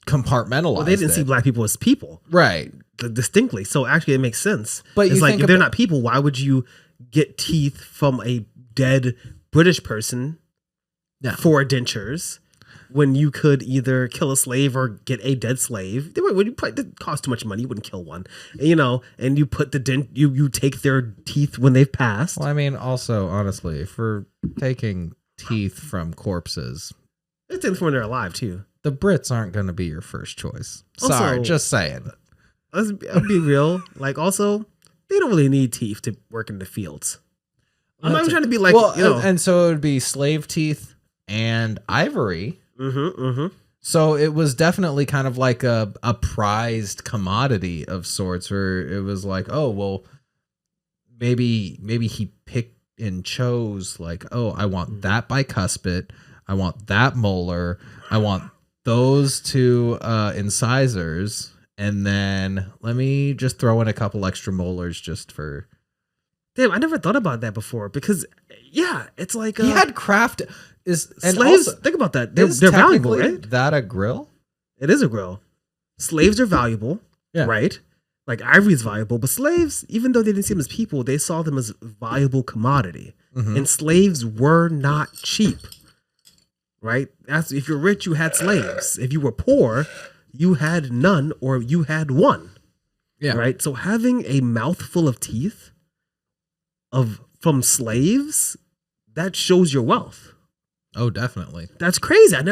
compartmentalized. Well, they didn't see black people as people, right? Distinctly. So actually, it makes sense. But it's like if they're not people, why would you get teeth from a dead British person for dentures when you could either kill a slave or get a dead slave? It cost too much money. You wouldn't kill one, and you put you take their teeth when they've passed. Well, I mean, also honestly, for taking teeth from corpses, it's in when they're alive too. The Brits aren't going to be your first choice. Sorry, just saying. Let's be real. Like, also, they don't really need teeth to work in the fields. I'm not even trying to be like, and so it would be slave teeth and ivory. So it was definitely kind of like a prized commodity of sorts, where it was like, oh, well, maybe he picked and chose like, oh, I want that bicuspid, I want that molar, I want those two incisors, and then let me just throw in a couple extra molars just for. Damn, I never thought about that before, because it's like he had craft is and slaves. Also, think about that. They're valuable, right? That a grill? It is a grill. Slaves are valuable, right? Like ivory is valuable, but slaves, even though they didn't see them as people, they saw them as valuable commodity. Mhm. And slaves were not cheap. Right? That's if you're rich, you had slaves. If you were poor, you had none or you had one. Yeah. Right? So having a mouthful of teeth from slaves, that shows your wealth. Oh, definitely. That's crazy. I'm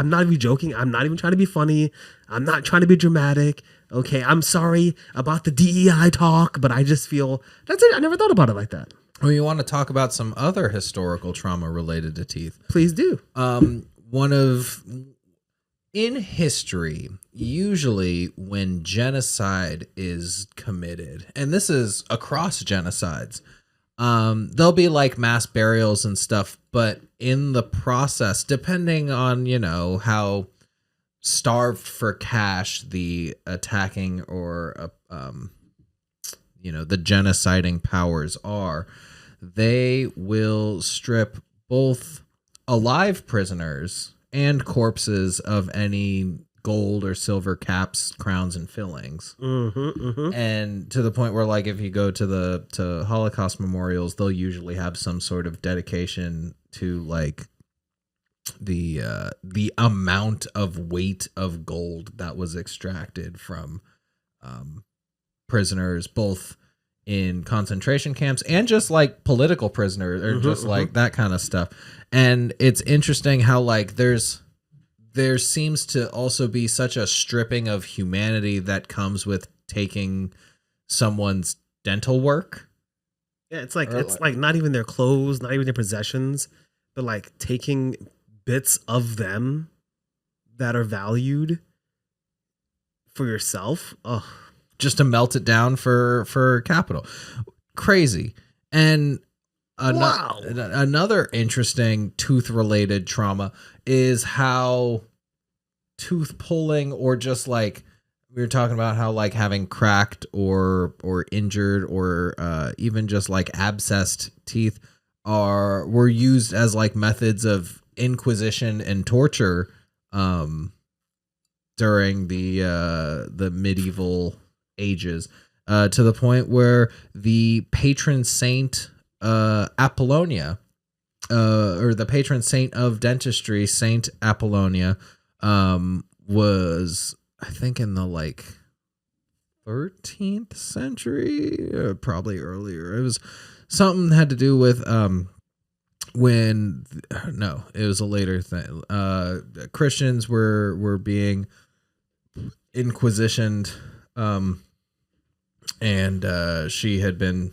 not even joking. I'm not even trying to be funny. I'm not trying to be dramatic. Okay, I'm sorry about the DEI talk, but I just feel that's it. I never thought about it like that. Well, you want to talk about some other historical trauma related to teeth? Please do. In history, usually when genocide is committed, and this is across genocides, there'll be like mass burials and stuff, but in the process, depending on, how starved for cash the attacking or, the genociding powers are, they will strip both alive prisoners and corpses of any gold or silver caps, crowns, and fillings. And to the point where, like, if you go to Holocaust memorials, they'll usually have some sort of dedication to like the amount of weight of gold that was extracted from prisoners, both in concentration camps and just like political prisoners or just like that kind of stuff. And it's interesting how like there seems to also be such a stripping of humanity that comes with taking someone's dental work. Yeah, it's like not even their clothes, not even their possessions, but like taking bits of them that are valued for yourself. Oh, just to melt it down for capital. Crazy. And wow. Another interesting tooth related trauma is how tooth pulling, or just like we were talking about how like having cracked or injured or even just like abscessed teeth were used as like methods of inquisition and torture during the medieval ages, to the point where the patron saint Apollonia, or the patron saint of dentistry, Saint Apollonia, was, I think, in the like 13th century, probably earlier. It was something had to do with it was a later thing. Christians were being inquisitioned, and she had been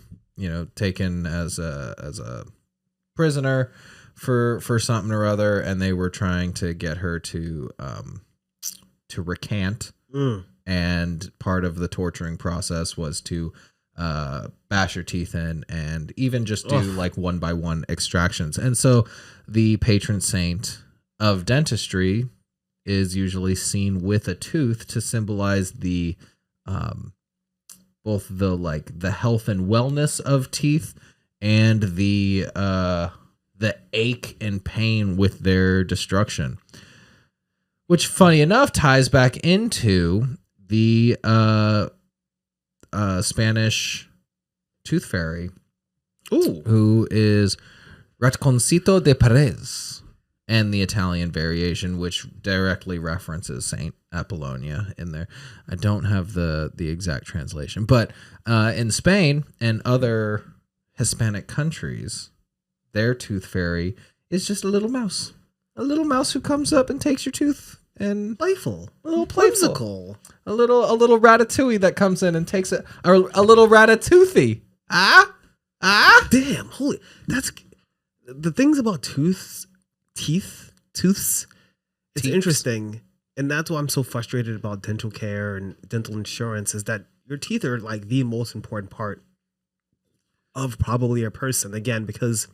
taken as a prisoner for something or other, and they were trying to get her to recant. And part of the torturing process was to bash her teeth in and even just do like one by one extractions. And so the patron saint of dentistry is usually seen with a tooth to symbolize the both the health and wellness of teeth and the ache and pain with their destruction, which funny enough ties back into the Spanish tooth fairy, who is Ratoncito de Perez, and the Italian variation, which directly references Saint Apollonia in there. I don't have the exact translation, but in Spain and other Hispanic countries, their tooth fairy is just a little mouse who comes up and takes your tooth. And playful, a little playful, a little ratatouille that comes in and takes it, or a little ratatouille. Damn, holy! That's the things about tooths. It's interesting, and that's why I'm so frustrated about dental care and dental insurance. Is that your teeth are like the most important part of probably a person. Again, because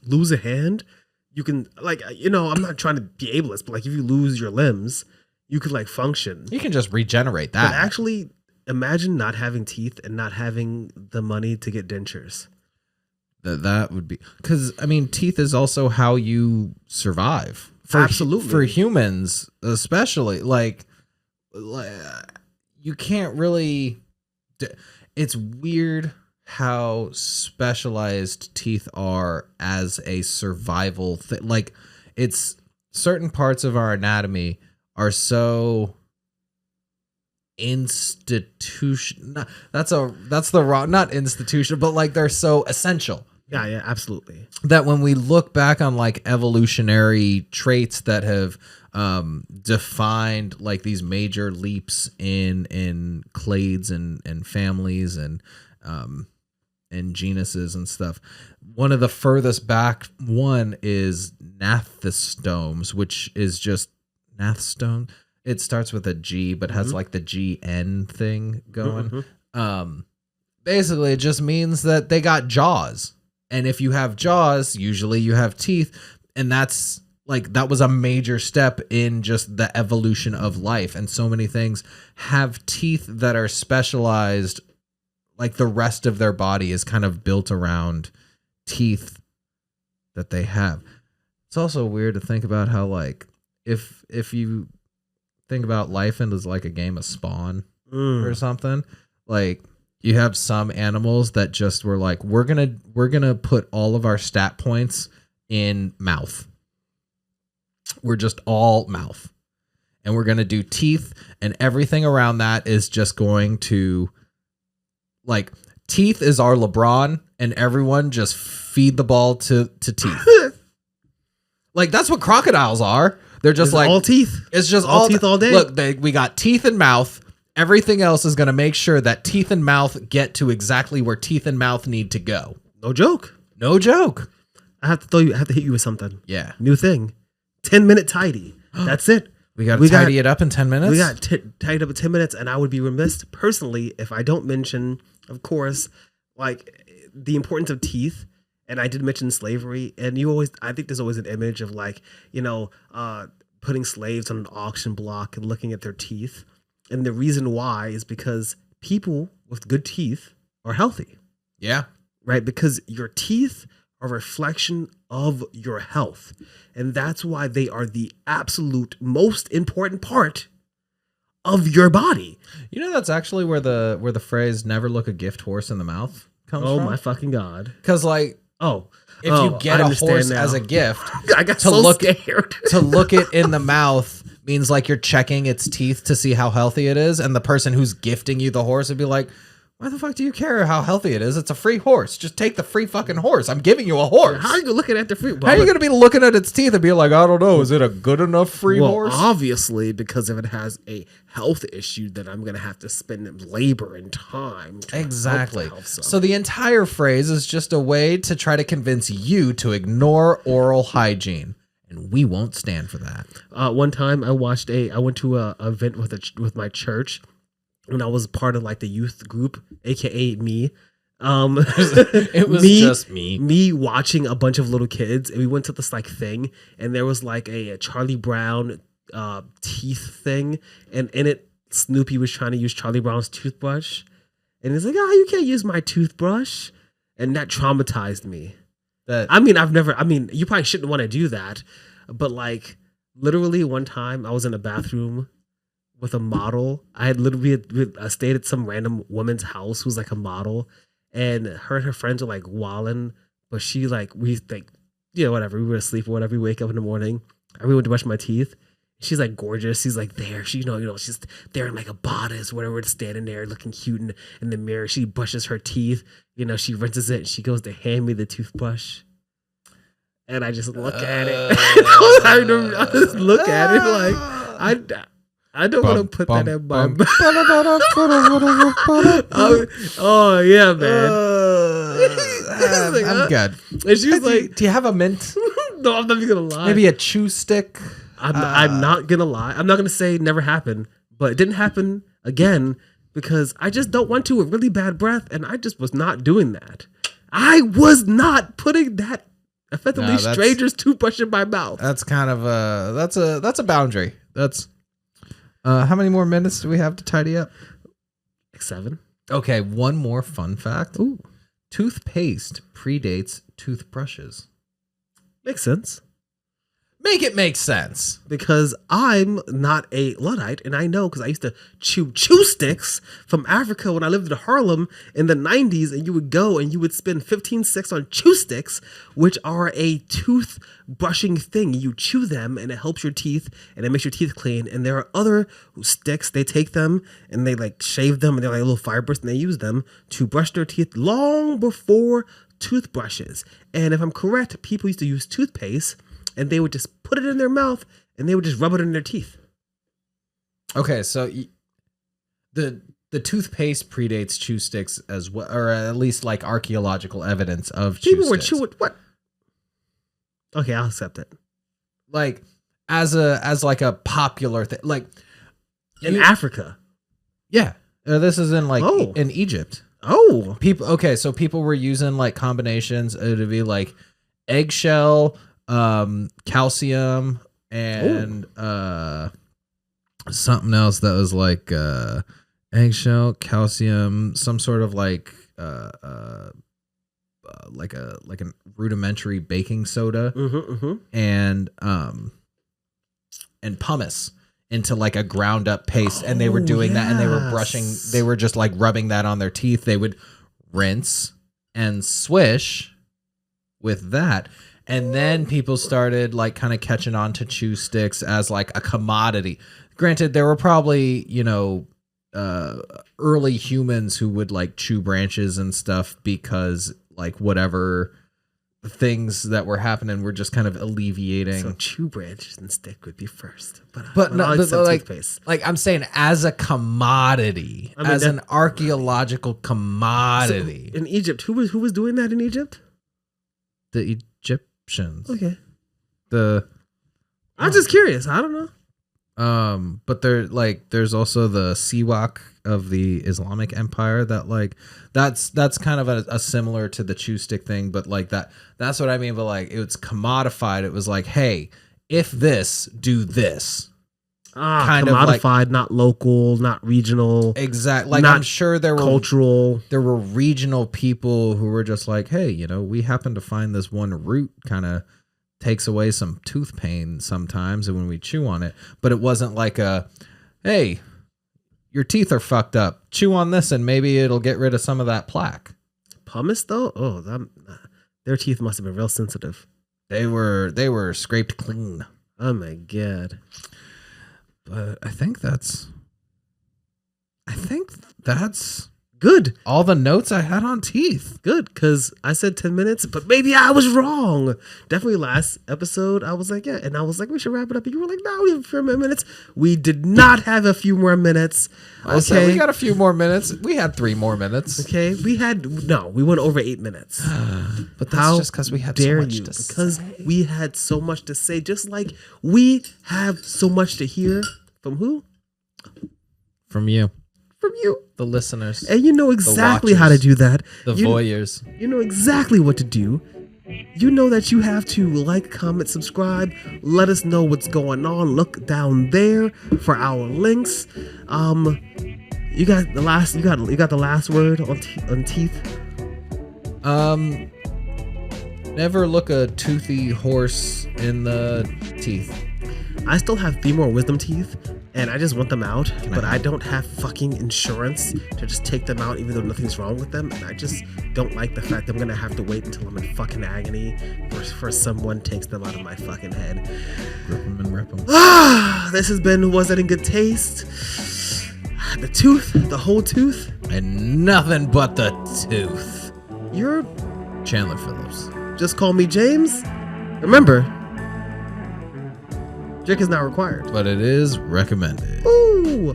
lose a hand. You can I'm not trying to be ableist, but like if you lose your limbs, you could like function. You can just regenerate that. But actually, imagine not having teeth and not having the money to get dentures. That would be, because I mean, teeth is also how you survive. Absolutely, for humans, especially like you can't really it's weird how specialized teeth are as a survival thing. Like, it's certain parts of our anatomy are so institution. That's the wrong, not institution, but like they're so essential. Yeah, absolutely. That when we look back on like evolutionary traits that have defined like these major leaps in clades and families and genuses and stuff, one of the furthest back one is gnathostomes, which is just gnatostome. It starts with a G, but has like the GN thing going. Basically, it just means that they got jaws. And if you have jaws, usually you have teeth. And that's like, that was a major step in just the evolution of life. And so many things have teeth that are specialized. Like the rest of their body is kind of built around teeth that they have. It's also weird to think about how, like, if you think about life as like a game of Spawn or something, like, you have some animals that just were like, we're gonna put all of our stat points in mouth. We're just all mouth, and we're gonna do teeth, and everything around that is just going to, like, teeth is our LeBron, and everyone just feed the ball to teeth. Like, that's what crocodiles are. They're just like all teeth. It's just all teeth all day. Look, we got teeth and mouth. Everything else is going to make sure that teeth and mouth get to exactly where teeth and mouth need to go. No joke. No joke. I have to hit you with something. Yeah. New thing. 10-minute tidy. That's it. We got to tidy it up in 10 minutes? We got tied up in 10 minutes, and I would be remiss personally if I don't mention, of course, like, the importance of teeth. And I did mention slavery, and I think there's always an image of, like, putting slaves on an auction block and looking at their teeth. And the reason why is because people with good teeth are healthy. Yeah. Right? Because your teeth are a reflection of your health. And that's why they are the absolute most important part of your body. You know, that's actually where the phrase "never look a gift horse in the mouth" comes from. Oh my fucking God. Because, like, if you get a horse now as a gift, I got scared. To look it in the mouth means like you're checking its teeth to see how healthy it is, and the person who's gifting you the horse would be like, why the fuck do you care how healthy it is? It's a free horse. Just take the free fucking horse. I'm giving you a horse. How are you looking at the free? How are you going to be looking at its teeth and be like, I don't know, is it a good enough free horse? Obviously, because if it has a health issue, then I'm going to have to spend labor and time. Exactly. So the entire phrase is just a way to try to convince you to ignore oral hygiene. And we won't stand for that. One time I went to a event with my church, and I was part of like the youth group, aka me. It was just me watching a bunch of little kids, and we went to this like thing, and there was like a Charlie Brown teeth thing, and in it Snoopy was trying to use Charlie Brown's toothbrush, and he's like, oh, you can't use my toothbrush, and that traumatized me. You probably shouldn't want to do that, but like literally one time I was in a bathroom with a model. I had literally stayed at some random woman's house who's like a model, and her and her friends were like wilding, but she like, whatever, we were asleep or whatever, we wake up in the morning, I really went to brush my teeth. She's like gorgeous. She's like there. She, she's there in like a bodice, whatever, standing there looking cute in the mirror. She brushes her teeth. She rinses it. And she goes to hand me the toothbrush, and I just look at it. I just look at it like I don't want to put that in my mouth. Oh yeah, man. I'm good. And she was like, "Do you have a mint? No, I'm not even gonna lie. Maybe a chew stick." I'm not gonna lie. I'm not gonna say never happened, but it didn't happen again because I just don't want to with really bad breath, and I just was not doing that. I was not putting that effectively stranger's toothbrush in my mouth. That's kind of that's a boundary. That's how many more minutes do we have to tidy up? Like 7. Okay, one more fun fact. Ooh. Toothpaste predates toothbrushes. Makes sense. Make it make sense. Because I'm not a Luddite, and I know because I used to chew sticks from Africa when I lived in Harlem in the 90s, and you would go and you would spend 15 cents on chew sticks, which are a tooth brushing thing. You chew them, and it helps your teeth, and it makes your teeth clean. And there are other sticks, they take them, and they like shave them, and they're like little fibers, and they use them to brush their teeth long before toothbrushes. And if I'm correct, people used to use toothpaste, and they would just put it in their mouth and they would just rub it in their teeth. Okay, so the toothpaste predates chew sticks as well, or at least like archaeological evidence of chew People were sticks. chewing what? Okay, I'll accept it. Like as like a popular thing, like In Africa. Yeah, this is in like Oh. in Egypt. Oh, People. Okay, so people were using like combinations. It would be like eggshell, calcium, and something else that was like eggshell, calcium, some sort of like a rudimentary baking soda, and pumice into like a ground up paste, and they were doing that, and they were brushing, they were just like rubbing that on their teeth. They would rinse and swish with that. And then people started like kind of catching on to chew sticks as like a commodity. Granted, there were probably, early humans who would like chew branches and stuff because like whatever things that were happening were just kind of alleviating. So chew branches and stick would be first. But no, I'll but accept like, toothpaste. like I'm saying as a commodity, I mean, as an archaeological commodity. So in Egypt, who was doing that in Egypt? The Egyptians. Okay. I'm just curious. I don't know. But there's also the Siwak of the Islamic Empire that like that's kind of a similar to the chew stick thing, but like that's what I mean. But like it was commodified. It was like, hey, if this, do this. Kind commodified, of like, not local, not regional. Exactly. Like I'm sure there were regional people who were just like, hey, we happen to find this one root kind of takes away some tooth pain sometimes and when we chew on it. But it wasn't like hey, your teeth are fucked up. Chew on this and maybe it'll get rid of some of that plaque. Pumice though? Oh, their teeth must have been real sensitive. They were scraped clean. Oh my God. But I think that's good. All the notes I had on teeth. Good, because I said 10 minutes, but maybe I was wrong. Definitely last episode, I was like, yeah. And I was like, we should wrap it up. And you were like, no, we have a few more minutes. We did not have a few more minutes. Okay. We got a few more minutes. We had 3 more minutes. Okay. We went over 8 minutes. But that's just because we had so much to say. Because we had so much to say, just like we have so much to hear from who? From you. From you. The listeners. And you know exactly how to do that. The voyeurs. You know exactly what to do. You know that you have to like, comment, subscribe. Let us know what's going on. Look down there for our links. You got the last word on teeth. Never look a toothy horse in the teeth. I still have 3 more wisdom teeth, and I just want them out, but I don't have fucking insurance to just take them out even though nothing's wrong with them, and I just don't like the fact that I'm gonna have to wait until I'm in fucking agony for someone takes them out of my fucking head. Rip them and rip them. This has been Was That in Good Taste? The tooth, the whole tooth. And nothing but the tooth. You're Chandler Phillips. Just call me James. Remember, drink is not required, but it is recommended. Ooh.